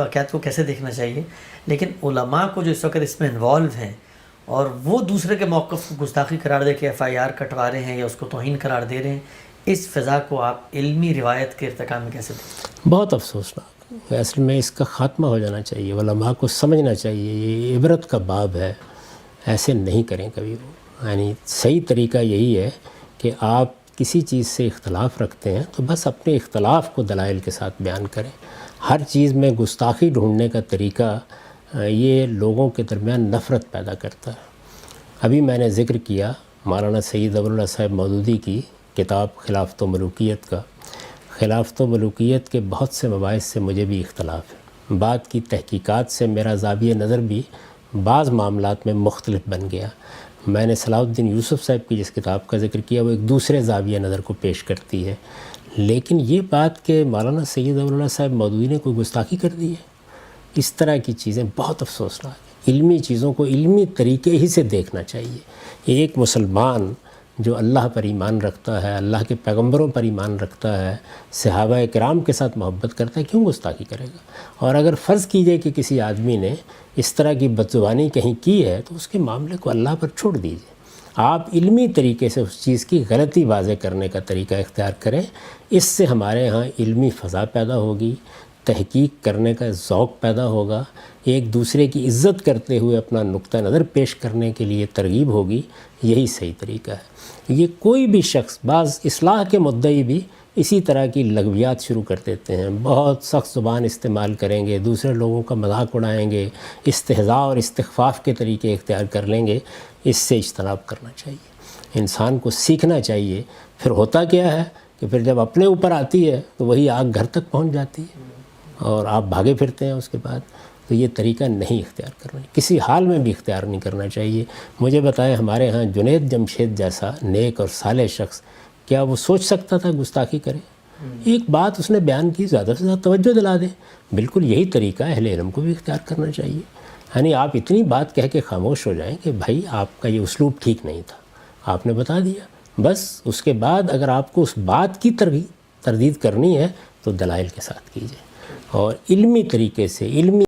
واقعات کو کیسے دیکھنا چاہیے، لیکن علماء کو جو اس وقت اس میں انوالو ہیں اور وہ دوسرے کے موقف کو گستاخی قرار دے کے FIR کٹوا رہے ہیں یا اس کو توہین قرار دے رہے ہیں، اس فضا کو آپ علمی روایت کے ارتقاء میں کیسے دیکھیں؟ بہت افسوسناک، اصل میں اس کا خاتمہ ہو جانا چاہیے، علماء کو سمجھنا چاہیے یہ عبرت کا باب ہے، ایسے نہیں کریں کبھی وہ۔ یعنی صحیح طریقہ یہی ہے کہ آپ کسی چیز سے اختلاف رکھتے ہیں تو بس اپنے اختلاف کو دلائل کے ساتھ بیان کریں۔ ہر چیز میں گستاخی ڈھونڈنے کا طریقہ یہ لوگوں کے درمیان نفرت پیدا کرتا ہے۔ ابھی میں نے ذکر کیا مولانا سید ابواللہ صاحب مودودی کی کتاب خلافت و ملوکیت کا۔ خلافت و ملوکیت کے بہت سے مباحث سے مجھے بھی اختلاف ہے، بعد کی تحقیقات سے میرا زاویہ نظر بھی بعض معاملات میں مختلف بن گیا۔ میں نے صلاح الدین یوسف صاحب کی جس کتاب کا ذکر کیا وہ ایک دوسرے زاویہ نظر کو پیش کرتی ہے، لیکن یہ بات کہ مولانا سید ابواللہ صاحب مودودی نے کوئی گستاخی کر دی ہے، اس طرح کی چیزیں بہت افسوسناک ہیں۔ علمی چیزوں کو علمی طریقے ہی سے دیکھنا چاہیے۔ ایک مسلمان جو اللہ پر ایمان رکھتا ہے، اللہ کے پیغمبروں پر ایمان رکھتا ہے، صحابہ کرام کے ساتھ محبت کرتا ہے، کیوں گستاخی کرے گا؟ اور اگر فرض کیجئے کہ کسی آدمی نے اس طرح کی بدزبانی کہیں کی ہے تو اس کے معاملے کو اللہ پر چھوڑ دیجئے۔ آپ علمی طریقے سے اس چیز کی غلطی واضح کرنے کا طریقہ اختیار کریں، اس سے ہمارے ہاں علمی فضا پیدا ہوگی، تحقیق کرنے کا ذوق پیدا ہوگا، ایک دوسرے کی عزت کرتے ہوئے اپنا نقطہ نظر پیش کرنے کے لیے ترغیب ہوگی۔ یہی صحیح طریقہ ہے۔ یہ کوئی بھی شخص، بعض اصلاح کے مدعی بھی اسی طرح کی لغویات شروع کر دیتے ہیں، بہت سخت زبان استعمال کریں گے، دوسرے لوگوں کا مذاق اڑائیں گے، استہزاء اور استخفاف کے طریقے اختیار کر لیں گے۔ اس سے اجتناب کرنا چاہیے، انسان کو سیکھنا چاہیے۔ پھر ہوتا کیا ہے کہ پھر جب اپنے اوپر آتی ہے تو وہی آگ گھر تک پہنچ جاتی ہے اور آپ بھاگے پھرتے ہیں اس کے بعد۔ تو یہ طریقہ نہیں اختیار کرنا، کسی حال میں بھی اختیار نہیں کرنا چاہیے۔ مجھے بتائیں ہمارے ہاں جنید جمشید جیسا نیک اور صالح شخص، کیا وہ سوچ سکتا تھا گستاخی کرے؟ ایک بات اس نے بیان کی، زیادہ سے زیادہ توجہ دلا دیں۔ بالکل یہی طریقہ اہل علم کو بھی اختیار کرنا چاہیے۔ یعنی آپ اتنی بات کہہ کے خاموش ہو جائیں کہ بھائی آپ کا یہ اسلوب ٹھیک نہیں تھا، آپ نے بتا دیا، بس اس کے بعد اگر آپ کو اس بات کی تردید کرنی ہے تو دلائل کے ساتھ کیجیے اور علمی طریقے سے علمی